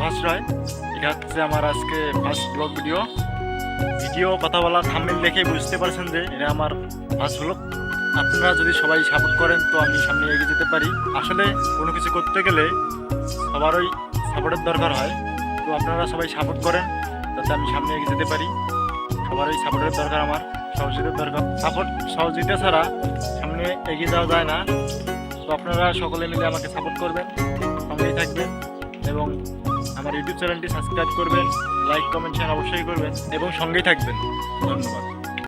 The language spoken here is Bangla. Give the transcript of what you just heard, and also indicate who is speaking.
Speaker 1: মহাশ্রয়। এটা হচ্ছে আমার আজকে ফার্স্ট ব্লগ ভিডিও কথা বলা থাম্বনেল দেখে বুঝতে পারছেন যে এটা আমার ফার্স্ট ব্লগ। আপনারা যদি সবাই সাপোর্ট করেন তো আমি সামনে এগিয়ে যেতে পারি। আসলে কোনো কিছু করতে গেলে সবারই সাপোর্টের দরকার হয়, তো আপনারা সবাই সাপোর্ট করেন যাতে আমি সামনে এগিয়ে যেতে পারি। সবারই সাপোর্টের দরকার, আমার সহযোগিতার দরকার। সহযোগিতা ছাড়া সামনে এগিয়ে যাওয়া যায় না। তো আপনারা সকলে মিলে আমাকে সাপোর্ট করবেন, সঙ্গেই থাকবেন এবং আমার ইউটিউব চ্যানেলটি সাবস্ক্রাইব করবেন, লাইক কমেন্ট শেয়ার অবশ্যই করবেন এবং সঙ্গেই থাকবেন। ধন্যবাদ।